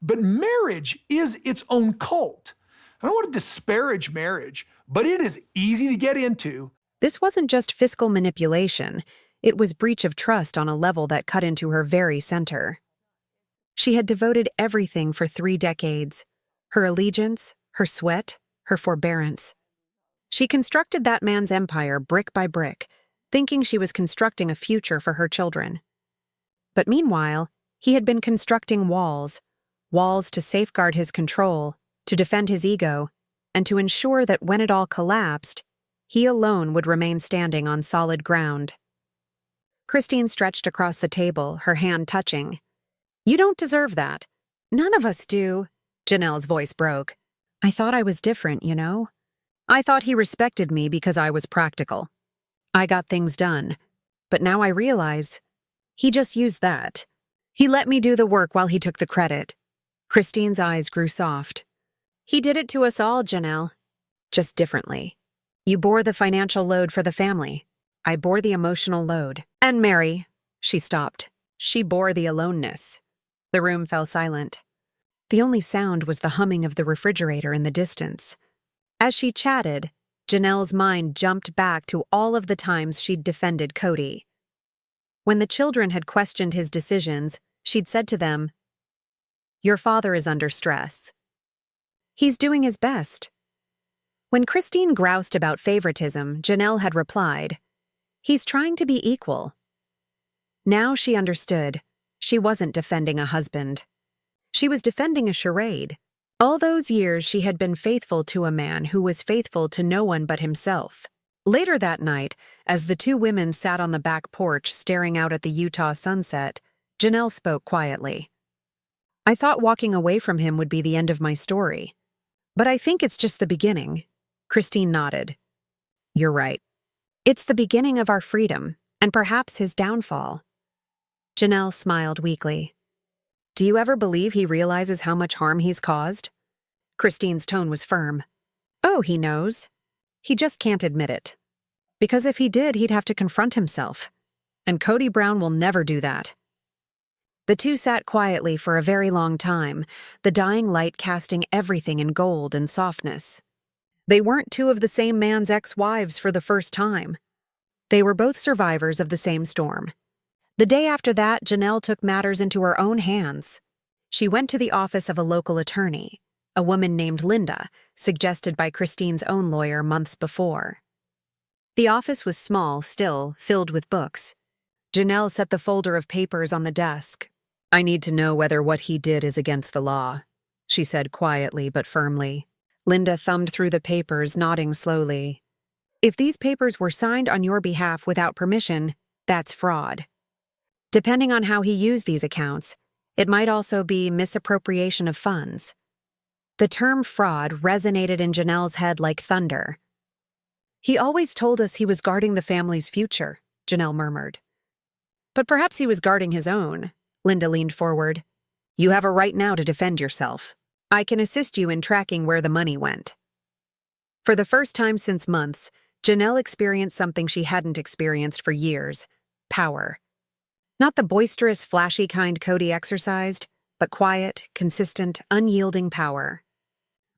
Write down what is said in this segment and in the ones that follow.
But marriage is its own cult. I don't want to disparage marriage, but it is easy to get into. This wasn't just fiscal manipulation. It was breach of trust on a level that cut into her very center. She had devoted everything for 3 decades. Her allegiance, her sweat, her forbearance. She constructed that man's empire brick by brick, thinking she was constructing a future for her children. But meanwhile, he had been constructing walls to safeguard his control, to defend his ego, and to ensure that when it all collapsed, he alone would remain standing on solid ground. Christine stretched across the table, her hand touching. "You don't deserve that. None of us do." Janelle's voice broke. "I thought I was different, you know? I thought he respected me because I was practical. I got things done. But now I realize he just used that. He let me do the work while he took the credit." Christine's eyes grew soft. "He did it to us all, Janelle. Just differently. You bore the financial load for the family. I bore the emotional load. And Meri," she stopped. "She bore the aloneness." The room fell silent. The only sound was the humming of the refrigerator in the distance. As she chatted, Janelle's mind jumped back to all of the times she'd defended Kody. When the children had questioned his decisions, she'd said to them, "Your father is under stress. He's doing his best." When Christine groused about favoritism, Janelle had replied, "He's trying to be equal." Now she understood. She wasn't defending a husband. She was defending a charade. All those years she had been faithful to a man who was faithful to no one but himself. Later that night, as the 2 women sat on the back porch staring out at the Utah sunset, Janelle spoke quietly. "I thought walking away from him would be the end of my story. But I think it's just the beginning." Christine nodded. "You're right. It's the beginning of our freedom, and perhaps his downfall." Janelle smiled weakly. "Do you ever believe he realizes how much harm he's caused?" Christine's tone was firm. "Oh, he knows. He just can't admit it. Because if he did, he'd have to confront himself. And Kody Brown will never do that." The 2 sat quietly for a very long time, the dying light casting everything in gold and softness. They weren't 2 of the same man's ex-wives for the first time. They were both survivors of the same storm. The day after that, Janelle took matters into her own hands. She went to the office of a local attorney, a woman named Linda, suggested by Christine's own lawyer months before. The office was small, still, filled with books. Janelle set the folder of papers on the desk. "I need to know whether what he did is against the law," she said quietly but firmly. Linda thumbed through the papers, nodding slowly. "If these papers were signed on your behalf without permission, that's fraud. Depending on how he used these accounts, it might also be misappropriation of funds." The term fraud resonated in Janelle's head like thunder. "He always told us he was guarding the family's future," Janelle murmured. "But perhaps he was guarding his own." Linda leaned forward. "You have a right now to defend yourself. I can assist you in tracking where the money went." For the first time since months, Janelle experienced something she hadn't experienced for years: power. Not the boisterous, flashy kind Kody exercised, but quiet, consistent, unyielding power.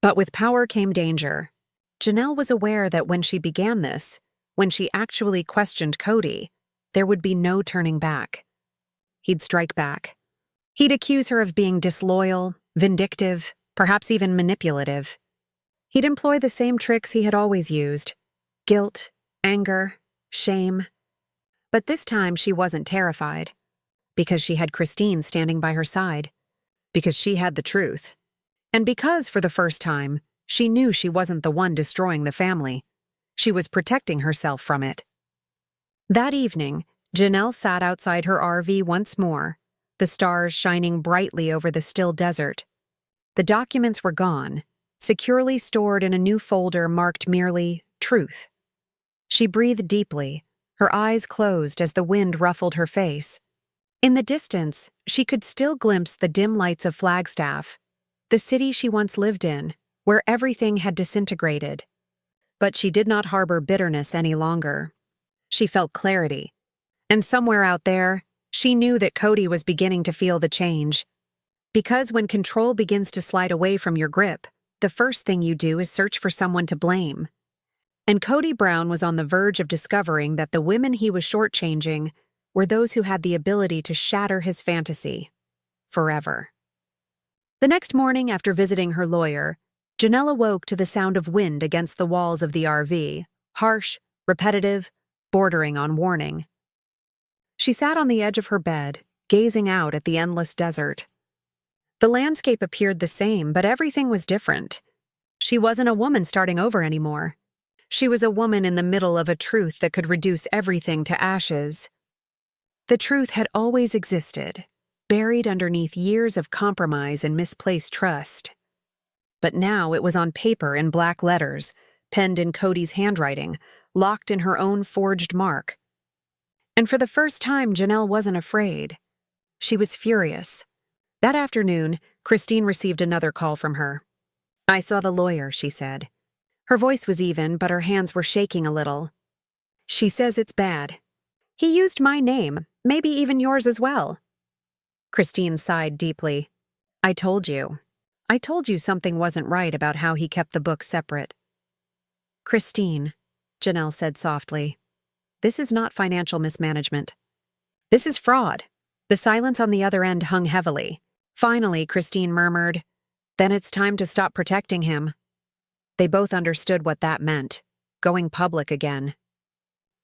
But with power came danger. Janelle was aware that when she began this, when she actually questioned Kody, there would be no turning back. He'd strike back. He'd accuse her of being disloyal, vindictive, perhaps even manipulative. He'd employ the same tricks he had always used: guilt, anger, shame. But this time she wasn't terrified, because she had Christine standing by her side, because she had the truth, and because, for the first time, she knew she wasn't the one destroying the family. She was protecting herself from it. That evening, Janelle sat outside her RV once more, the stars shining brightly over the still desert. The documents were gone, securely stored in a new folder marked merely "Truth." She breathed deeply, her eyes closed as the wind ruffled her face. In the distance, she could still glimpse the dim lights of Flagstaff, the city she once lived in, where everything had disintegrated. But she did not harbor bitterness any longer. She felt clarity. And somewhere out there, she knew that Kody was beginning to feel the change. Because when control begins to slide away from your grip, the first thing you do is search for someone to blame. And Kody Brown was on the verge of discovering that the women he was shortchanging were those who had the ability to shatter his fantasy forever. The next morning, after visiting her lawyer, Janelle awoke to the sound of wind against the walls of the RV, harsh, repetitive, bordering on warning. She sat on the edge of her bed, gazing out at the endless desert. The landscape appeared the same, but everything was different. She wasn't a woman starting over anymore. She was a woman in the middle of a truth that could reduce everything to ashes. The truth had always existed, buried underneath years of compromise and misplaced trust. But now it was on paper in black letters, penned in Kody's handwriting, locked in her own forged mark. And for the first time, Janelle wasn't afraid. She was furious. That afternoon, Christine received another call from her. "I saw the lawyer," she said. Her voice was even, but her hands were shaking a little. "She says it's bad. He used my name, maybe even yours as well." Christine sighed deeply. I told you something wasn't right about how he kept the books separate." "Christine," Janelle said softly, "this is not financial mismanagement. This is fraud." The silence on the other end hung heavily. Finally, Christine murmured, "Then it's time to stop protecting him." They both understood what that meant, going public again.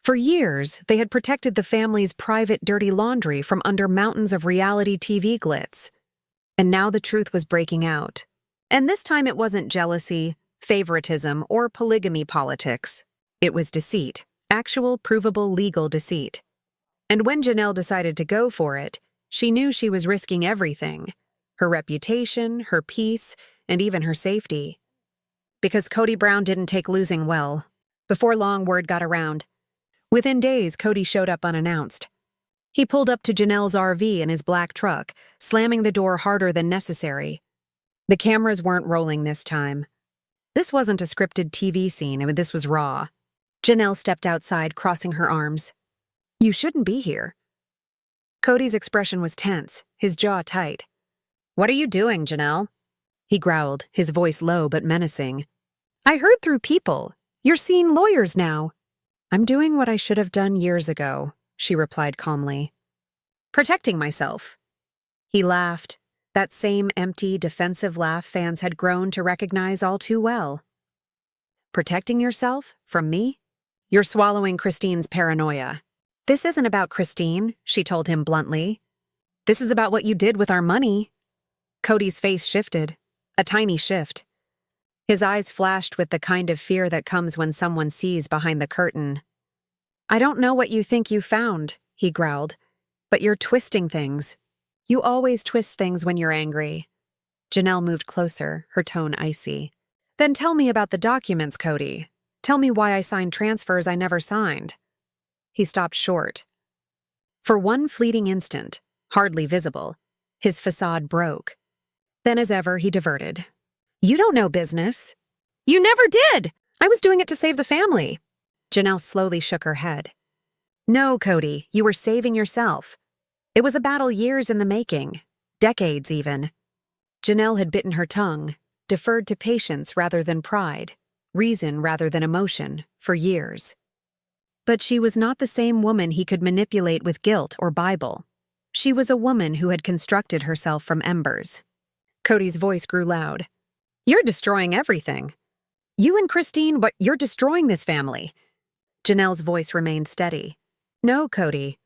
For years, they had protected the family's private dirty laundry from under mountains of reality TV glitz. And now the truth was breaking out. And this time it wasn't jealousy, favoritism, or polygamy politics. It was deceit, actual, provable, legal deceit. And when Janelle decided to go for it, she knew she was risking everything: her reputation, her peace, and even her safety. Because Kody Brown didn't take losing well. Before long, word got around. Within days, Kody showed up unannounced. He pulled up to Janelle's RV in his black truck, slamming the door harder than necessary. The cameras weren't rolling this time. This wasn't a scripted TV scene, this was raw. Janelle stepped outside, crossing her arms. "You shouldn't be here." Kody's expression was tense, his jaw tight. "What are you doing, Janelle?" He growled, his voice low but menacing. "I heard through people. You're seeing lawyers now." "I'm doing what I should have done years ago," she replied calmly. "Protecting myself." He laughed, that same empty, defensive laugh fans had grown to recognize all too well. "Protecting yourself? From me? You're swallowing Christine's paranoia." "This isn't about Christine," she told him bluntly. "This is about what you did with our money." Kody's face shifted, a tiny shift. His eyes flashed with the kind of fear that comes when someone sees behind the curtain. "I don't know what you think you found," he growled, "but you're twisting things. You always twist things when you're angry." Janelle moved closer, her tone icy. "Then tell me about the documents, Kody. Tell me why I signed transfers I never signed." He stopped short. For one fleeting instant, hardly visible, his facade broke. Then as ever, he diverted. "You don't know business." "You never did! I was doing it to save the family." Janelle slowly shook her head. "No, Kody, you were saving yourself. It was a battle years in the making, decades even." Janelle had bitten her tongue, deferred to patience rather than pride, reason rather than emotion, for years. But she was not the same woman he could manipulate with guilt or Bible. She was a woman who had constructed herself from embers. Kody's voice grew loud. "You're destroying everything. You and Christine, but you're destroying this family." Janelle's voice remained steady. "No, Kody.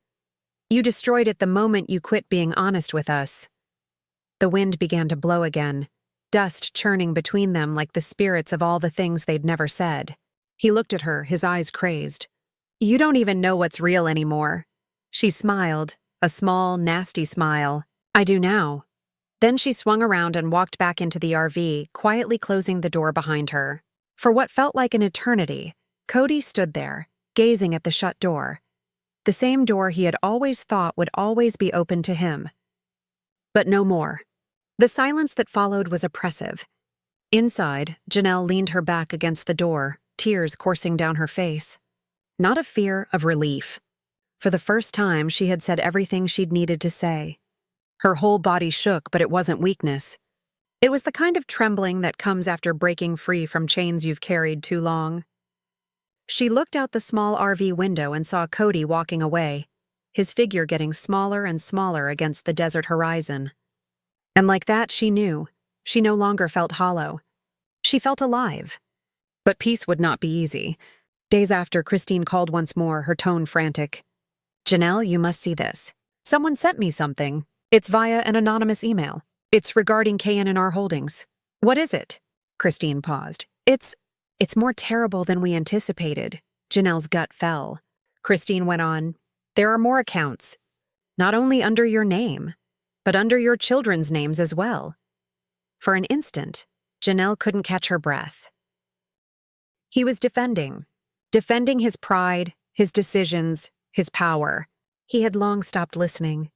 You destroyed it the moment you quit being honest with us." The wind began to blow again, dust churning between them like the spirits of all the things they'd never said. He looked at her, his eyes crazed. "You don't even know what's real anymore." She smiled, a small, nasty smile. "I do now." Then she swung around and walked back into the RV, quietly closing the door behind her. For what felt like an eternity, Kody stood there, gazing at the shut door. The same door he had always thought would always be open to him. But no more. The silence that followed was oppressive. Inside, Janelle leaned her back against the door, tears coursing down her face. Not of fear, of relief. For the first time, she had said everything she'd needed to say. Her whole body shook, but it wasn't weakness. It was the kind of trembling that comes after breaking free from chains you've carried too long. She looked out the small RV window and saw Kody walking away, his figure getting smaller and smaller against the desert horizon. And like that, she knew. She no longer felt hollow. She felt alive. But peace would not be easy. Days after, Christine called once more, her tone frantic. "Janelle, you must see this. Someone sent me something. It's via an anonymous email. It's regarding KNR Holdings." "What is it?" Christine paused. It's more terrible than we anticipated." Janelle's gut fell. Christine went on, "There are more accounts. Not only under your name, but under your children's names as well." For an instant, Janelle couldn't catch her breath. He was defending his pride, his decisions, his power. He had long stopped listening.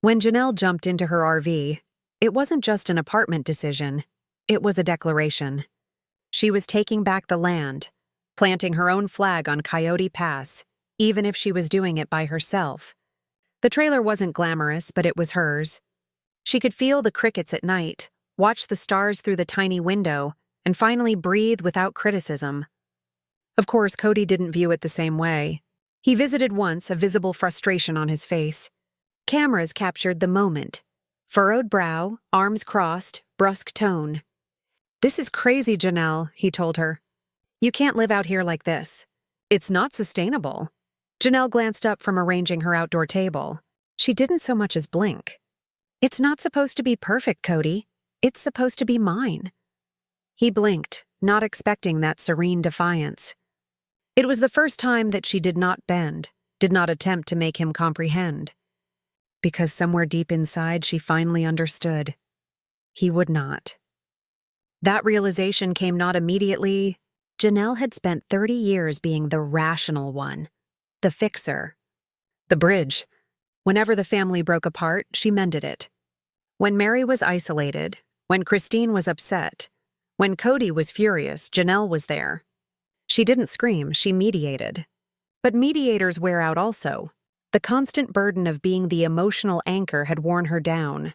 When Janelle jumped into her RV, it wasn't just an apartment decision, it was a declaration. She was taking back the land, planting her own flag on Coyote Pass, even if she was doing it by herself. The trailer wasn't glamorous, but it was hers. She could feel the crickets at night, watch the stars through the tiny window, and finally breathe without criticism. Of course, Kody didn't view it the same way. He visited once, a visible frustration on his face. Cameras captured the moment. Furrowed brow, arms crossed, brusque tone. "This is crazy, Janelle," he told her. "You can't live out here like this. It's not sustainable." Janelle glanced up from arranging her outdoor table. She didn't so much as blink. "It's not supposed to be perfect, Kody. It's supposed to be mine." He blinked, not expecting that serene defiance. It was the first time that she did not bend, did not attempt to make him comprehend. Because somewhere deep inside she finally understood. He would not. That realization came not immediately. Janelle had spent 30 years being the rational one, the fixer. The bridge. Whenever the family broke apart, she mended it. When Meri was isolated, when Christine was upset, when Kody was furious, Janelle was there. She didn't scream, she mediated. But mediators wear out also. The constant burden of being the emotional anchor had worn her down.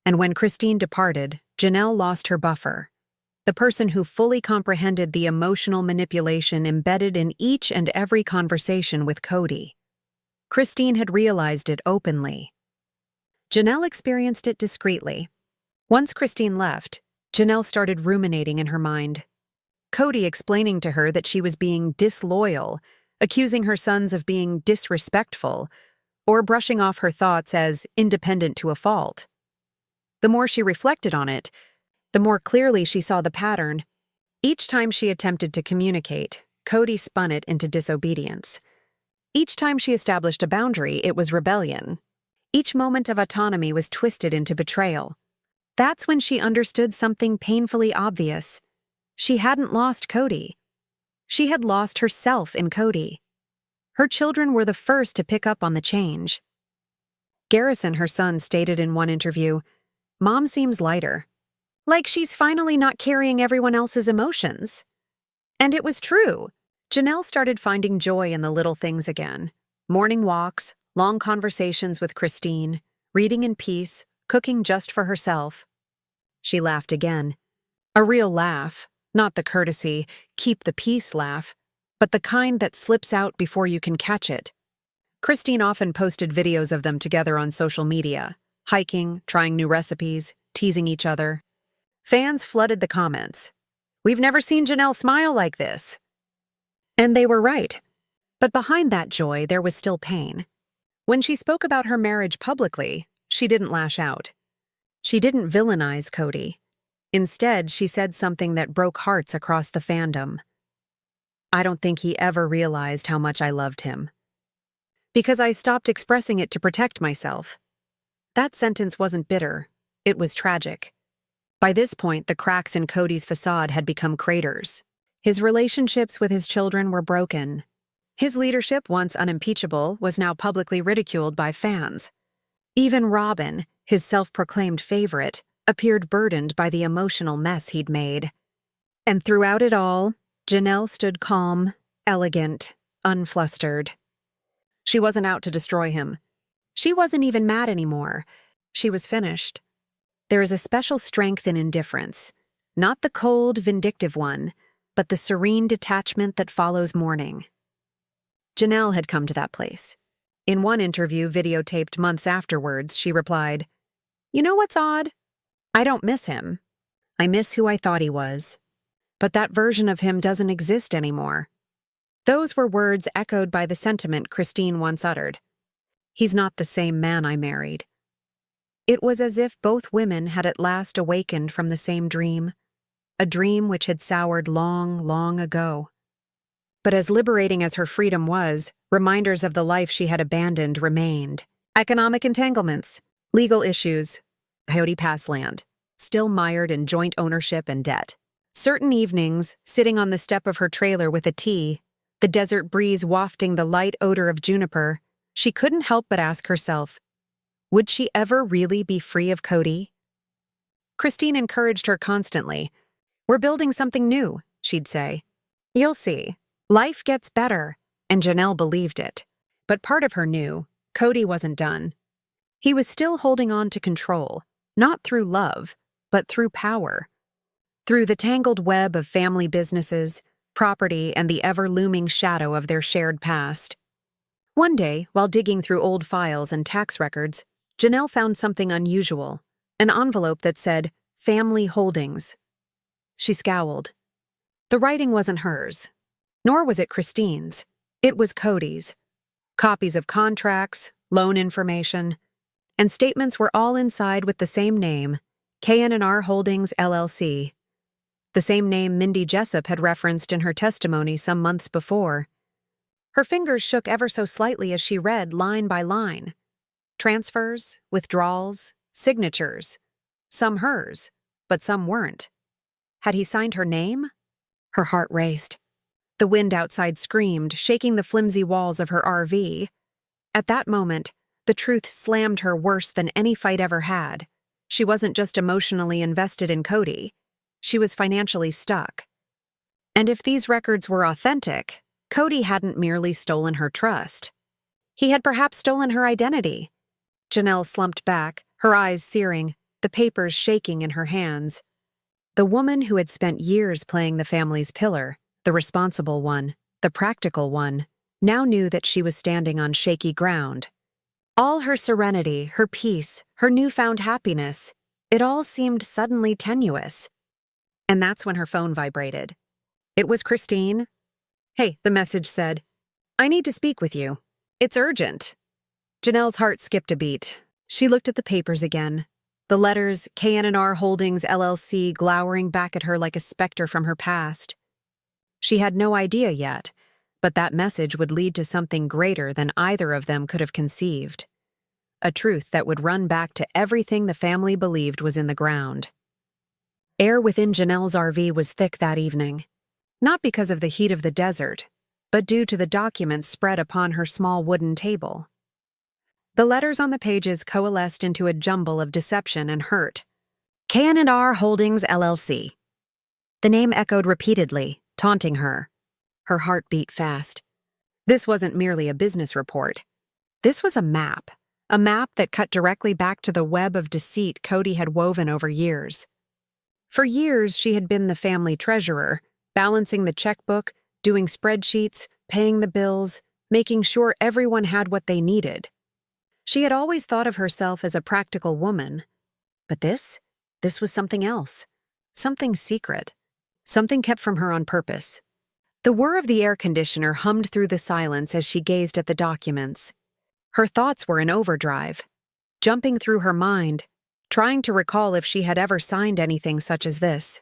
And when Christine departed, Janelle lost her buffer. The person who fully comprehended the emotional manipulation embedded in each and every conversation with Kody. Christine had realized it openly. Janelle experienced it discreetly. Once Christine left, Janelle started ruminating in her mind. Kody explaining to her that she was being disloyal, accusing her sons of being disrespectful, or brushing off her thoughts as independent to a fault. The more she reflected on it, the more clearly she saw the pattern. Each time she attempted to communicate, Kody spun it into disobedience. Each time she established a boundary, it was rebellion. Each moment of autonomy was twisted into betrayal. That's when she understood something painfully obvious. She hadn't lost Kody. She had lost herself in Kody. Her children were the first to pick up on the change. Garrison, her son, stated in one interview, "Mom seems lighter. Like she's finally not carrying everyone else's emotions." And it was true. Janelle started finding joy in the little things again. Morning walks, long conversations with Christine, reading in peace, cooking just for herself. She laughed again. A real laugh, not the courtesy, keep the peace laugh, but the kind that slips out before you can catch it. Christine often posted videos of them together on social media, hiking, trying new recipes, teasing each other. Fans flooded the comments. "We've never seen Janelle smile like this." And they were right. But behind that joy, there was still pain. When she spoke about her marriage publicly, she didn't lash out. She didn't villainize Kody. Instead, she said something that broke hearts across the fandom. "I don't think he ever realized how much I loved him. Because I stopped expressing it to protect myself." That sentence wasn't bitter. It was tragic. By this point, the cracks in Kody's facade had become craters. His relationships with his children were broken. His leadership, once unimpeachable, was now publicly ridiculed by fans. Even Robyn, his self-proclaimed favorite, appeared burdened by the emotional mess he'd made. And throughout it all, Janelle stood calm, elegant, unflustered. She wasn't out to destroy him. She wasn't even mad anymore. She was finished. There is a special strength in indifference, not the cold, vindictive one, but the serene detachment that follows mourning. Janelle had come to that place. In one interview videotaped months afterwards, she replied, "You know what's odd? I don't miss him. I miss who I thought he was. But that version of him doesn't exist anymore." Those were words echoed by the sentiment Christine once uttered. "He's not the same man I married." It was as if both women had at last awakened from the same dream, a dream which had soured long, long ago. But as liberating as her freedom was, reminders of the life she had abandoned remained. Economic entanglements, legal issues, Coyote Pass land, still mired in joint ownership and debt. Certain evenings, sitting on the step of her trailer with a tea, the desert breeze wafting the light odor of juniper, she couldn't help but ask herself, would she ever really be free of Kody? Christine encouraged her constantly. "We're building something new," she'd say. "You'll see. Life gets better," and Janelle believed it. But part of her knew Kody wasn't done. He was still holding on to control, not through love, but through power. Through the tangled web of family businesses, property, and the ever-looming shadow of their shared past. One day, while digging through old files and tax records, Janelle found something unusual, an envelope that said, "Family Holdings." She scowled. The writing wasn't hers, nor was it Christine's. It was Kody's. Copies of contracts, loan information, and statements were all inside with the same name, K&R Holdings, LLC. The same name Mindy Jessup had referenced in her testimony some months before. Her fingers shook ever so slightly as she read line by line. Transfers, withdrawals, signatures. Some hers, but some weren't. Had he signed her name? Her heart raced. The wind outside screamed, shaking the flimsy walls of her RV. At that moment, the truth slammed her worse than any fight ever had. She wasn't just emotionally invested in Kody. She was financially stuck. And if these records were authentic, Kody hadn't merely stolen her trust. He had perhaps stolen her identity. Janelle slumped back, her eyes searing, the papers shaking in her hands. The woman who had spent years playing the family's pillar, the responsible one, the practical one, now knew that she was standing on shaky ground. All her serenity, her peace, her newfound happiness, it all seemed suddenly tenuous. And that's when her phone vibrated. It was Christine. "Hey," the message said. "I need to speak with you. It's urgent." Janelle's heart skipped a beat. She looked at the papers again. The letters K&R Holdings, LLC glowering back at her like a specter from her past. She had no idea yet, but that message would lead to something greater than either of them could have conceived. A truth that would run back to everything the family believed was in the ground. Air within Janelle's RV was thick that evening, not because of the heat of the desert, but due to the documents spread upon her small wooden table. The letters on the pages coalesced into a jumble of deception and hurt. K&R Holdings, LLC. The name echoed repeatedly, taunting her. Her heart beat fast. This wasn't merely a business report. This was a map that cut directly back to the web of deceit Kody had woven over years. For years, she had been the family treasurer, balancing the checkbook, doing spreadsheets, paying the bills, making sure everyone had what they needed. She had always thought of herself as a practical woman. But this was something else. Something secret. Something kept from her on purpose. The whir of the air conditioner hummed through the silence as she gazed at the documents. Her thoughts were in overdrive, jumping through her mind, trying to recall if she had ever signed anything such as this.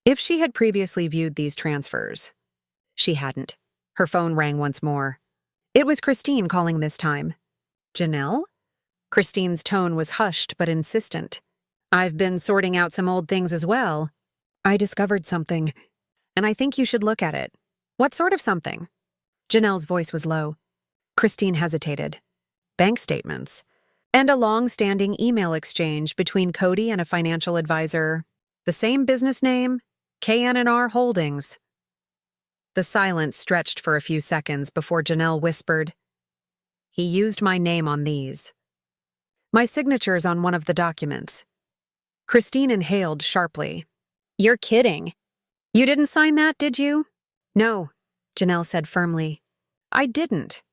If she had previously viewed these transfers. She hadn't. Her phone rang once more. It was Christine calling this time. "Janelle?" Christine's tone was hushed but insistent. "I've been sorting out some old things as well. I discovered something, and I think you should look at it." "What sort of something?" Janelle's voice was low. Christine hesitated. Bank statements, and a long-standing email exchange between Kody and a financial advisor. The same business name, K&R Holdings. The silence stretched for a few seconds before Janelle whispered, "He used my name on these." My signature's on one of the documents. Christine inhaled sharply. You're kidding. You didn't sign that, did you? No, Janelle said firmly. I didn't.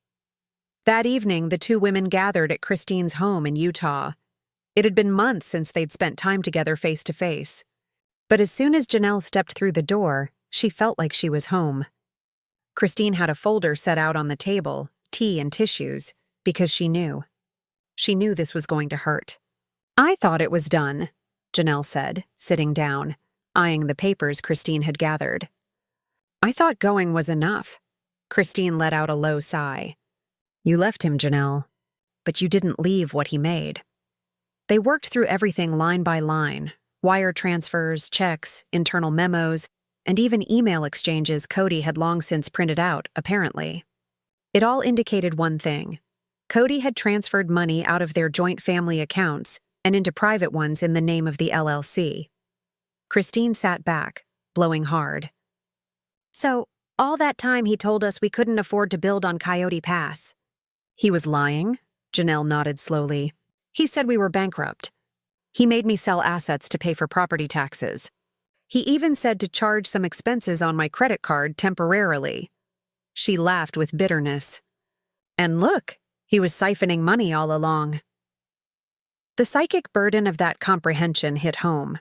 That evening, the two women gathered at Christine's home in Utah. It had been months since they'd spent time together face to face. But as soon as Janelle stepped through the door, she felt like she was home. Christine had a folder set out on the table, tea and tissues, because she knew. She knew this was going to hurt. I thought it was done, Janelle said, sitting down, eyeing the papers Christine had gathered. I thought going was enough. Christine let out a low sigh. You left him, Janelle, but you didn't leave what he made. They worked through everything line by line, wire transfers, checks, internal memos, and even email exchanges Kody had long since printed out, apparently. It all indicated one thing. Kody had transferred money out of their joint family accounts and into private ones in the name of the LLC. Christine sat back, blowing hard. So, all that time he told us we couldn't afford to build on Coyote Pass. He was lying, Janelle nodded slowly. He said we were bankrupt. He made me sell assets to pay for property taxes. He even said to charge some expenses on my credit card temporarily. She laughed with bitterness. And look, he was siphoning money all along. The psychic burden of that comprehension hit home.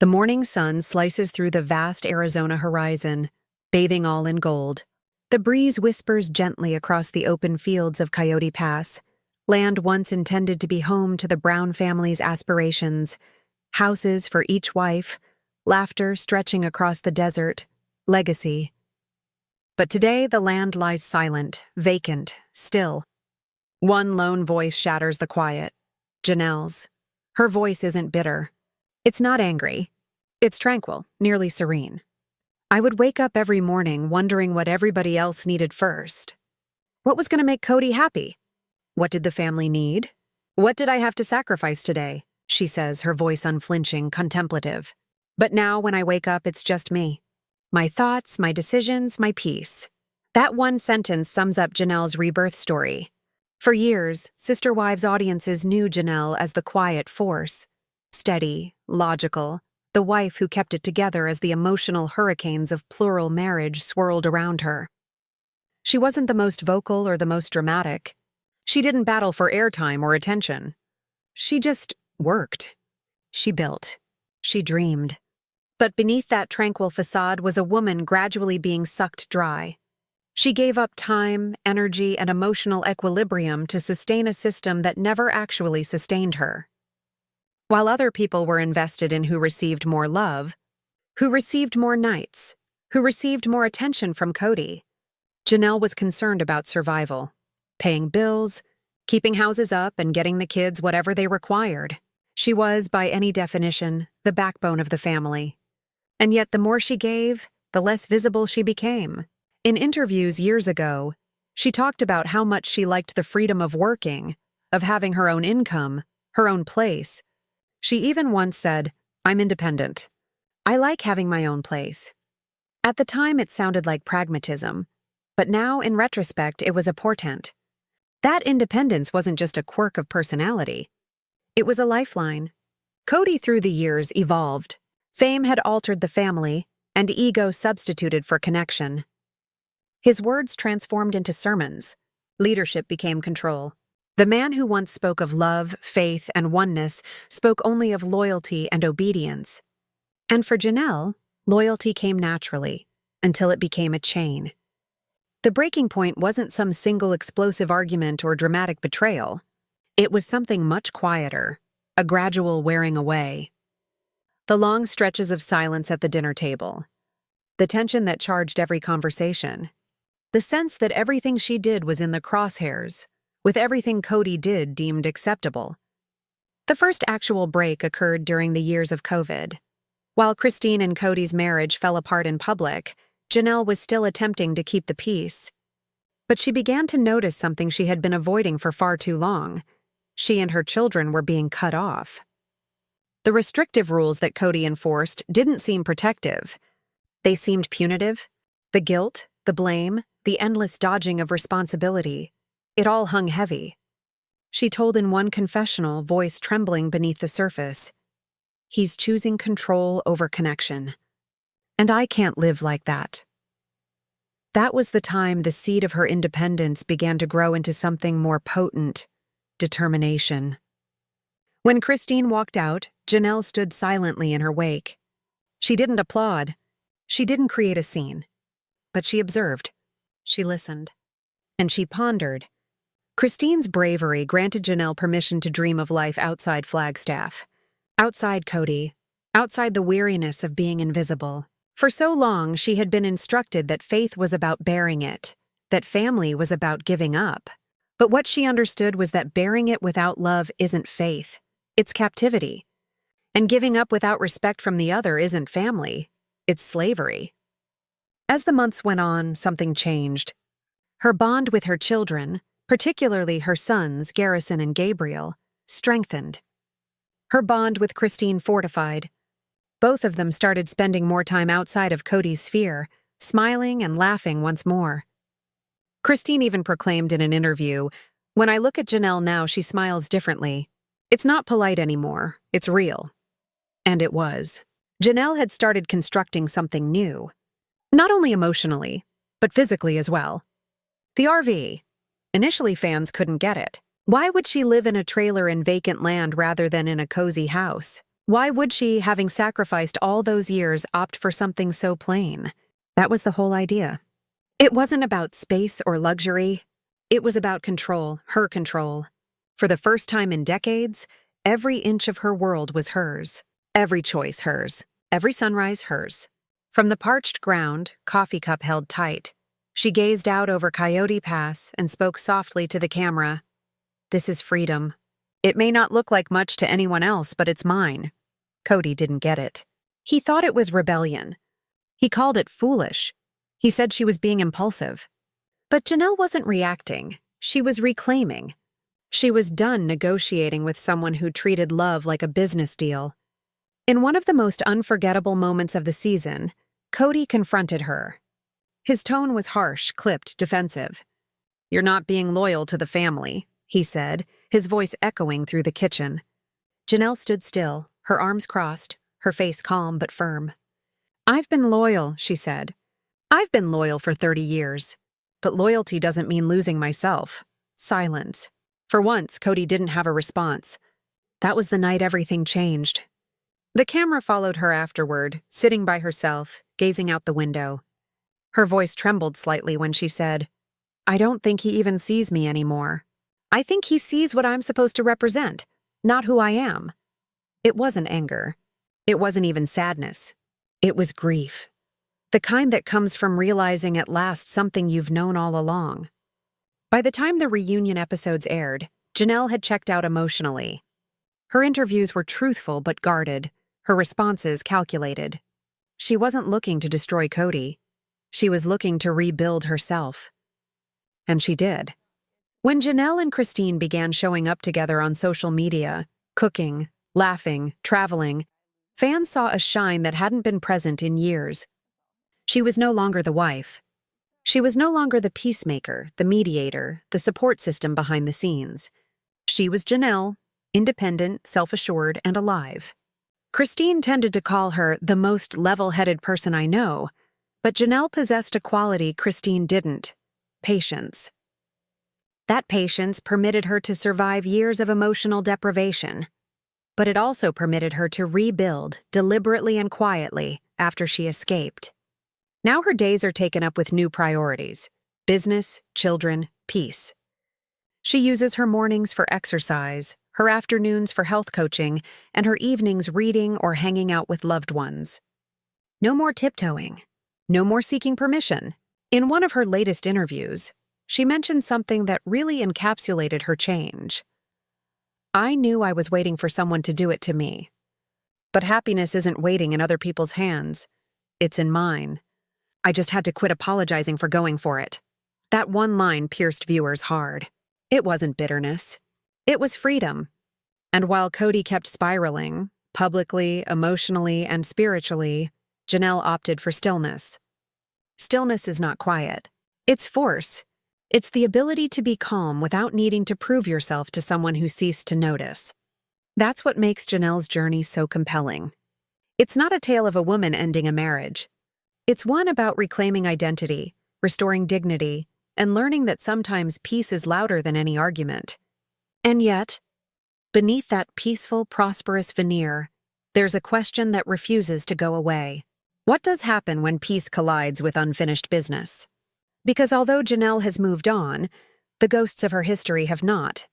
The morning sun slices through the vast Arizona horizon, bathing all in gold. The breeze whispers gently across the open fields of Coyote Pass, land once intended to be home to the Brown family's aspirations, houses for each wife, laughter stretching across the desert, legacy. But today the land lies silent, vacant, still. One lone voice shatters the quiet. Janelle's. Her voice isn't bitter. It's not angry. It's tranquil, nearly serene. I would wake up every morning wondering what everybody else needed first. What was going to make Kody happy? What did the family need? What did I have to sacrifice today? She says, her voice unflinching, contemplative. But now when I wake up, it's just me. My thoughts, my decisions, my peace. That one sentence sums up Janelle's rebirth story. For years, Sister Wives audiences knew Janelle as the quiet force. Steady, logical, the wife who kept it together as the emotional hurricanes of plural marriage swirled around her. She wasn't the most vocal or the most dramatic. She didn't battle for airtime or attention. She just worked. She built. She dreamed. But beneath that tranquil facade was a woman gradually being sucked dry. She gave up time, energy, and emotional equilibrium to sustain a system that never actually sustained her. While other people were invested in who received more love, who received more nights, who received more attention from Kody, Janelle was concerned about survival, paying bills, keeping houses up, and getting the kids whatever they required. She was, by any definition, the backbone of the family. And yet the more she gave, the less visible she became. In interviews years ago, she talked about how much she liked the freedom of working, of having her own income, her own place. She even once said, "I'm independent. I like having my own place." At the time, it sounded like pragmatism, but now, in retrospect, it was a portent. That independence wasn't just a quirk of personality. It was a lifeline. Kody, through the years, evolved. Fame had altered the family, and ego substituted for connection. His words transformed into sermons. Leadership became control. The man who once spoke of love, faith, and oneness spoke only of loyalty and obedience. And for Janelle, loyalty came naturally, until it became a chain. The breaking point wasn't some single explosive argument or dramatic betrayal. It was something much quieter, a gradual wearing away. The long stretches of silence at the dinner table, the tension that charged every conversation, the sense that everything she did was in the crosshairs, with everything Kody did deemed acceptable. The first actual break occurred during the years of COVID. While Christine and Kody's marriage fell apart in public, Janelle was still attempting to keep the peace. But she began to notice something she had been avoiding for far too long. She and her children were being cut off. The restrictive rules that Kody enforced didn't seem protective. They seemed punitive. The guilt, the blame, the endless dodging of responsibility. It all hung heavy. She told in one confessional, voice trembling beneath the surface. He's choosing control over connection. And I can't live like that. That was the time the seed of her independence began to grow into something more potent: determination. When Christine walked out, Janelle stood silently in her wake. She didn't applaud. She didn't create a scene. But she observed. She listened. And she pondered. Christine's bravery granted Janelle permission to dream of life outside Flagstaff, outside Kody, outside the weariness of being invisible. For so long, she had been instructed that faith was about bearing it, that family was about giving up. But what she understood was that bearing it without love isn't faith, it's captivity. And giving up without respect from the other isn't family, it's slavery. As the months went on, something changed. Her bond with her children, particularly her sons, Garrison and Gabriel, strengthened. Her bond with Christine fortified. Both of them started spending more time outside of Kody's sphere, smiling and laughing once more. Christine even proclaimed in an interview, "When I look at Janelle now, she smiles differently. It's not polite anymore, it's real." And it was. Janelle had started constructing something new. Not only emotionally, but physically as well. The RV. Initially, fans couldn't get it. Why would she live in a trailer in vacant land rather than in a cozy house? Why would she, having sacrificed all those years, opt for something so plain? That was the whole idea. It wasn't about space or luxury. It was about control, her control. For the first time in decades, every inch of her world was hers. Every choice hers. Every sunrise hers. From the parched ground, coffee cup held tight, she gazed out over Coyote Pass and spoke softly to the camera. "This is freedom. It may not look like much to anyone else, but it's mine." Kody didn't get it. He thought it was rebellion. He called it foolish. He said she was being impulsive. But Janelle wasn't reacting. She was reclaiming. She was done negotiating with someone who treated love like a business deal. In one of the most unforgettable moments of the season, Kody confronted her. His tone was harsh, clipped, defensive. "You're not being loyal to the family," he said, his voice echoing through the kitchen. Janelle stood still, her arms crossed, her face calm but firm. "I've been loyal," she said. "I've been loyal for 30 years. But loyalty doesn't mean losing myself." Silence. For once, Kody didn't have a response. That was the night everything changed. The camera followed her afterward, sitting by herself, gazing out the window. Her voice trembled slightly when she said, "I don't think he even sees me anymore. I think he sees what I'm supposed to represent, not who I am." It wasn't anger. It wasn't even sadness. It was grief. The kind that comes from realizing at last something you've known all along. By the time the reunion episodes aired, Janelle had checked out emotionally. Her interviews were truthful but guarded, her responses calculated. She wasn't looking to destroy Kody. She was looking to rebuild herself. And she did. When Janelle and Christine began showing up together on social media, cooking, laughing, traveling, fans saw a shine that hadn't been present in years. She was no longer the wife. She was no longer the peacemaker, the mediator, the support system behind the scenes. She was Janelle, independent, self-assured, and alive. Christine tended to call her the most level-headed person I know, but Janelle possessed a quality Christine didn't: patience. That patience permitted her to survive years of emotional deprivation, but it also permitted her to rebuild deliberately and quietly after she escaped. Now her days are taken up with new priorities: business, children, peace. She uses her mornings for exercise, her afternoons for health coaching, and her evenings reading or hanging out with loved ones. No more tiptoeing. No more seeking permission. In one of her latest interviews, she mentioned something that really encapsulated her change. "I knew I was waiting for someone to do it to me. But happiness isn't waiting in other people's hands. It's in mine. I just had to quit apologizing for going for it." That one line pierced viewers hard. It wasn't bitterness. It was freedom. And while Kody kept spiraling, publicly, emotionally, and spiritually, Janelle opted for stillness. Stillness is not quiet. It's force. It's the ability to be calm without needing to prove yourself to someone who ceased to notice. That's what makes Janelle's journey so compelling. It's not a tale of a woman ending a marriage. It's one about reclaiming identity, restoring dignity, and learning that sometimes peace is louder than any argument. And yet, beneath that peaceful, prosperous veneer, there's a question that refuses to go away. What does happen when peace collides with unfinished business? Because although Janelle has moved on, the ghosts of her history have not.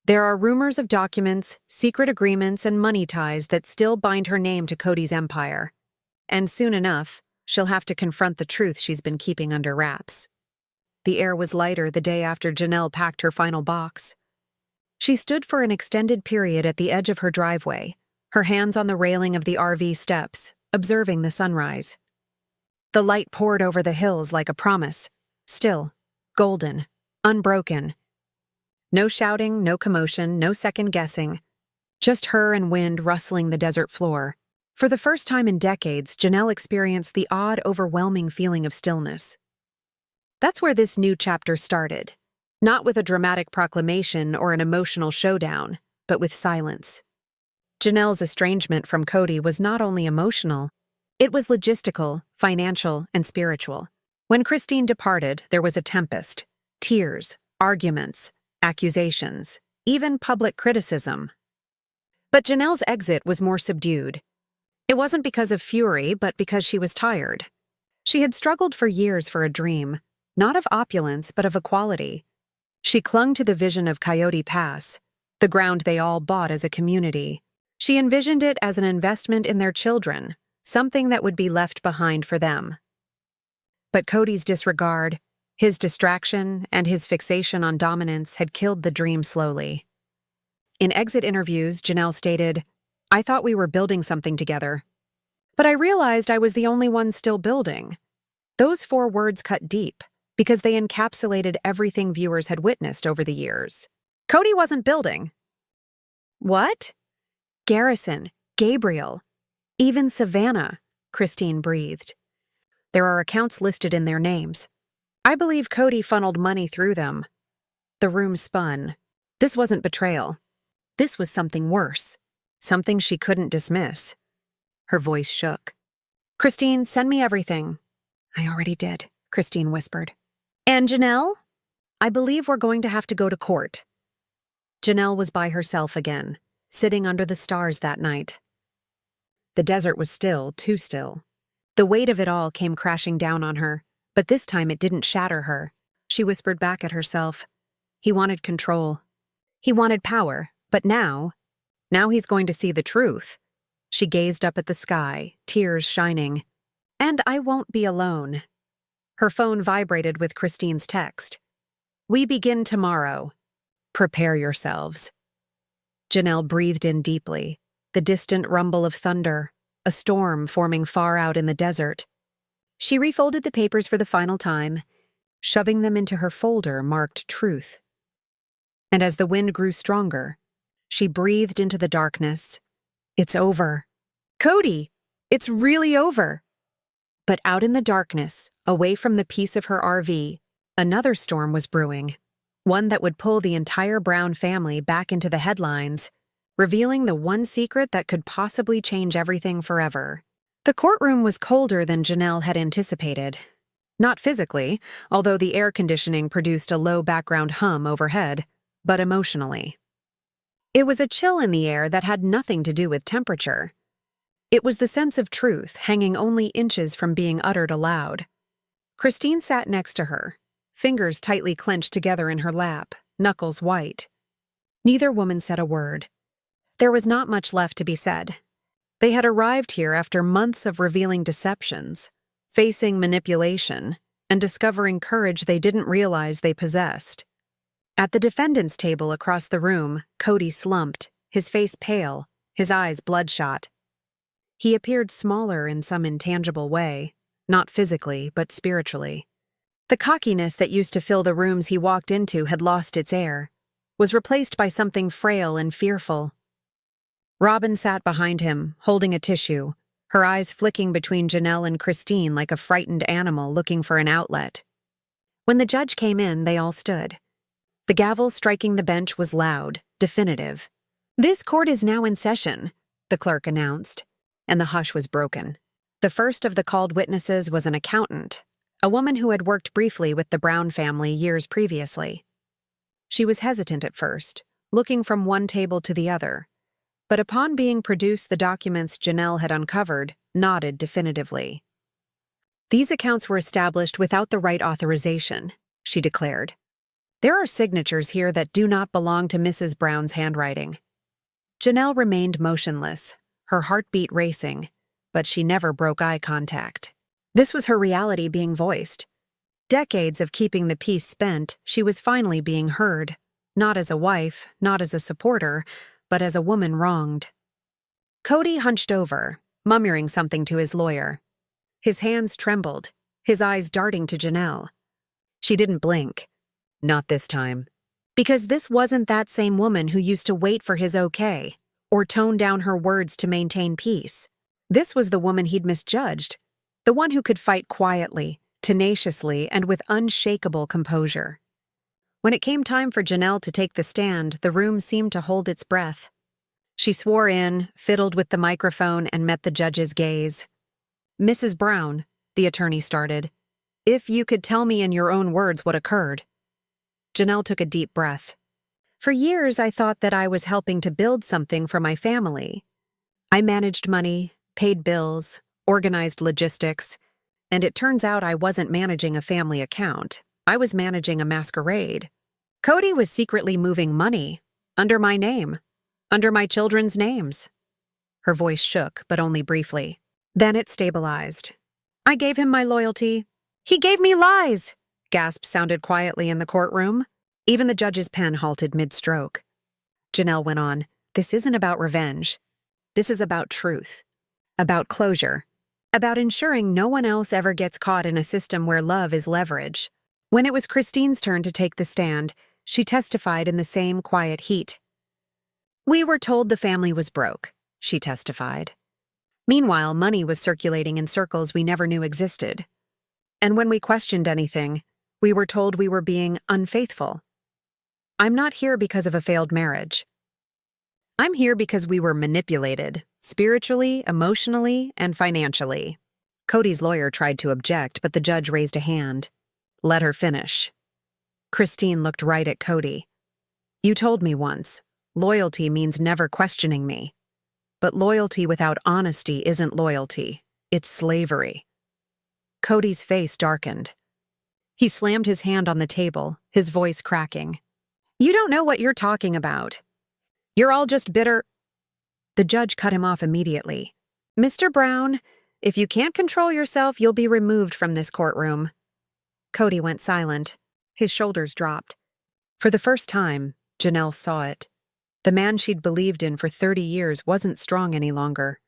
There are rumors of documents, secret agreements, and money ties that still bind her name to Kody's empire. And soon enough, she'll have to confront the truth she's been keeping under wraps. The air was lighter the day after Janelle packed her final box. She stood for an extended period at the edge of her driveway, her hands on the railing of the RV steps, observing the sunrise. The light poured over the hills like a promise, still, golden, unbroken. No shouting, no commotion, no second-guessing. Just her and wind rustling the desert floor. For the first time in decades, Janelle experienced the odd, overwhelming feeling of stillness. That's where this new chapter started. Not with a dramatic proclamation or an emotional showdown, but with silence. Janelle's estrangement from Kody was not only emotional, it was logistical, financial, and spiritual. When Christine departed, there was a tempest. Tears, arguments, accusations, even public criticism. But Janelle's exit was more subdued. It wasn't because of fury, but because she was tired. She had struggled for years for a dream, not of opulence, but of equality. She clung to the vision of Coyote Pass, the ground they all bought as a community. She envisioned it as an investment in their children, something that would be left behind for them. But Kody's disregard, his distraction, and his fixation on dominance had killed the dream slowly. In exit interviews, Janelle stated, "I thought we were building something together. But I realized I was the only one still building." Those 4 words cut deep, because they encapsulated everything viewers had witnessed over the years. Kody wasn't building. What? Garrison, Gabriel, even Savannah, Christine breathed. There are accounts listed in their names. I believe Kody funneled money through them. The room spun. This wasn't betrayal. This was something worse, something she couldn't dismiss. Her voice shook. "Christine, send me everything." "I already did," Christine whispered. "And Janelle?" "I believe we're going to have to go to court." Janelle was by herself again, sitting under the stars that night. The desert was still, too still. The weight of it all came crashing down on her, but this time it didn't shatter her. She whispered back at herself. He wanted control. He wanted power, but now he's going to see the truth. She gazed up at the sky, tears shining. "And I won't be alone." Her phone vibrated with Christine's text. "We begin tomorrow. Prepare yourselves." Janelle breathed in deeply, the distant rumble of thunder, a storm forming far out in the desert. She refolded the papers for the final time, shoving them into her folder marked Truth. And as the wind grew stronger, she breathed into the darkness. "It's over. Kody, it's really over." But out in the darkness, away from the peace of her RV, another storm was brewing, one that would pull the entire Brown family back into the headlines, revealing the one secret that could possibly change everything forever. The courtroom was colder than Janelle had anticipated. Not physically, although the air conditioning produced a low background hum overhead, but emotionally. It was a chill in the air that had nothing to do with temperature. It was the sense of truth hanging only inches from being uttered aloud. Christine sat next to her, fingers tightly clenched together in her lap, knuckles white. Neither woman said a word. There was not much left to be said. They had arrived here after months of revealing deceptions, facing manipulation, and discovering courage they didn't realize they possessed. At the defendant's table across the room, Kody slumped, his face pale, his eyes bloodshot. He appeared smaller in some intangible way, not physically, but spiritually. The cockiness that used to fill the rooms he walked into had lost its air, was replaced by something frail and fearful. Robyn sat behind him, holding a tissue, her eyes flicking between Janelle and Christine like a frightened animal looking for an outlet. When the judge came in, they all stood. The gavel striking the bench was loud, definitive. "This court is now in session," the clerk announced, and the hush was broken. The first of the called witnesses was an accountant, a woman who had worked briefly with the Brown family years previously. She was hesitant at first, looking from one table to the other, but upon being produced the documents Janelle had uncovered, nodded definitively. "These accounts were established without the right authorization," she declared. "There are signatures here that do not belong to Mrs. Brown's handwriting." Janelle remained motionless, her heartbeat racing, but she never broke eye contact. This was her reality being voiced. Decades of keeping the peace spent, she was finally being heard, not as a wife, not as a supporter, but as a woman wronged. Kody hunched over, murmuring something to his lawyer. His hands trembled, his eyes darting to Janelle. She didn't blink. Not this time. Because this wasn't that same woman who used to wait for his okay, or tone down her words to maintain peace. This was the woman he'd misjudged, the one who could fight quietly, tenaciously, and with unshakable composure. When it came time for Janelle to take the stand, the room seemed to hold its breath. She swore in, fiddled with the microphone, and met the judge's gaze. "Mrs. Brown," the attorney started, "if you could tell me in your own words what occurred." Janelle took a deep breath. "For years, I thought that I was helping to build something for my family. I managed money, paid bills, organized logistics, and it turns out I wasn't managing a family account. I was managing a masquerade. Kody was secretly moving money, under my name, under my children's names." Her voice shook, but only briefly. Then it stabilized. "I gave him my loyalty. He gave me lies!" Gasps sounded quietly in the courtroom. Even the judge's pen halted mid-stroke. Janelle went on, "This isn't about revenge. This is about truth. About closure. About ensuring no one else ever gets caught in a system where love is leverage." When it was Christine's turn to take the stand, she testified in the same quiet heat. "We were told the family was broke," she testified. "Meanwhile, money was circulating in circles we never knew existed. And when we questioned anything, we were told we were being unfaithful. I'm not here because of a failed marriage. I'm here because we were manipulated, spiritually, emotionally, and financially." Kody's lawyer tried to object, but the judge raised a hand. "Let her finish." Christine looked right at Kody. "You told me once, loyalty means never questioning me. But loyalty without honesty isn't loyalty, it's slavery." Kody's face darkened. He slammed his hand on the table, his voice cracking. "You don't know what you're talking about. You're all just bitter—" The judge cut him off immediately. "Mr. Brown, if you can't control yourself, you'll be removed from this courtroom." Kody went silent. His shoulders dropped. For the first time, Janelle saw it. The man she'd believed in for 30 years wasn't strong any longer.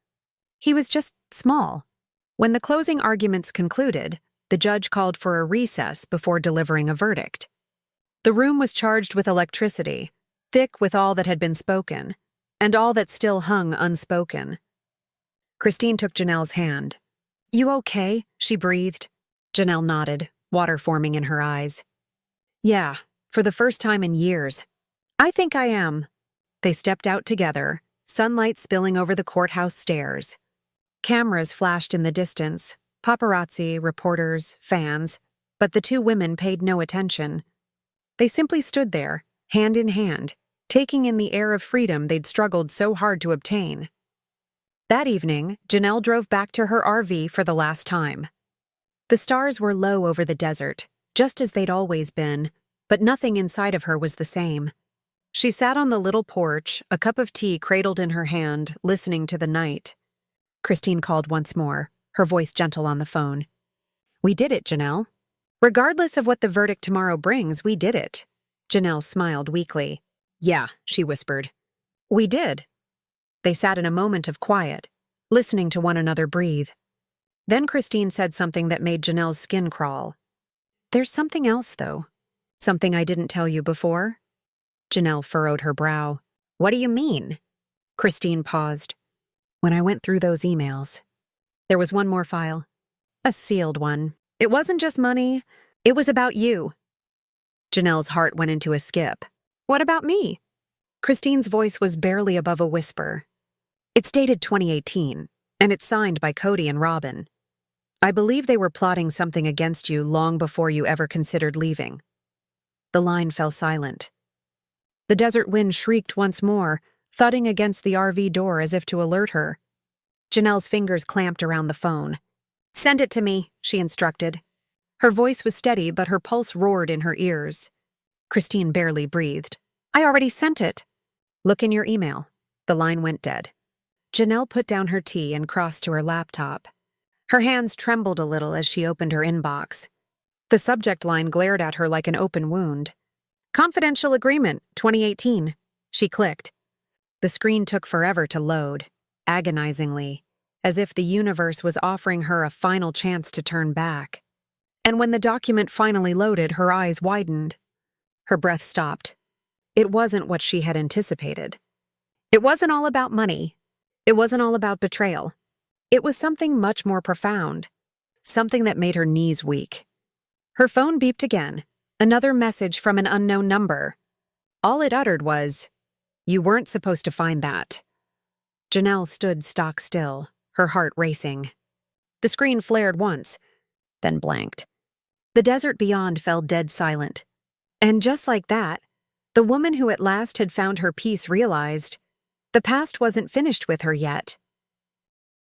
He was just small. When the closing arguments concluded, the judge called for a recess before delivering a verdict. The room was charged with electricity, thick with all that had been spoken, and all that still hung unspoken. Christine took Janelle's hand. "You okay?" she breathed. Janelle nodded, water forming in her eyes. "Yeah, for the first time in years. I think I am." They stepped out together, sunlight spilling over the courthouse stairs. Cameras flashed in the distance, paparazzi, reporters, fans, but the two women paid no attention. They simply stood there, hand in hand, taking in the air of freedom they'd struggled so hard to obtain. That evening, Janelle drove back to her RV for the last time. The stars were low over the desert, just as they'd always been, but nothing inside of her was the same. She sat on the little porch, a cup of tea cradled in her hand, listening to the night. Christine called once more, her voice gentle on the phone. "We did it, Janelle. Regardless of what the verdict tomorrow brings, we did it." Janelle smiled weakly. "Yeah," she whispered. "We did." They sat in a moment of quiet, listening to one another breathe. Then Christine said something that made Janelle's skin crawl. "There's something else, though. Something I didn't tell you before?" Janelle furrowed her brow. "What do you mean?" Christine paused. "When I went through those emails, there was one more file. A sealed one. It wasn't just money. It was about you. Janelle's heart went into a skip. What about me? Christine's voice was barely above a whisper. It's dated 2018, and it's signed by Kody and Robyn. I believe they were plotting something against you long before you ever considered leaving. The line fell silent. The desert wind shrieked once more, thudding against the RV door as if to alert her. Janelle's fingers clamped around the phone. Send it to me, she instructed. Her voice was steady, but her pulse roared in her ears. Christine barely breathed. I already sent it. Look in your email. The line went dead. Janelle put down her tea and crossed to her laptop. Her hands trembled a little as she opened her inbox. The subject line glared at her like an open wound. Confidential Agreement, 2018. She clicked. The screen took forever to load, agonizingly, as if the universe was offering her a final chance to turn back. And when the document finally loaded, her eyes widened. Her breath stopped. It wasn't what she had anticipated. It wasn't all about money. It wasn't all about betrayal. It was something much more profound, something that made her knees weak. Her phone beeped again, another message from an unknown number. All it uttered was, "You weren't supposed to find that." Janelle stood stock still, her heart racing. The screen flared once, then blanked. The desert beyond fell dead silent. And just like that, the woman who at last had found her peace realized the past wasn't finished with her yet.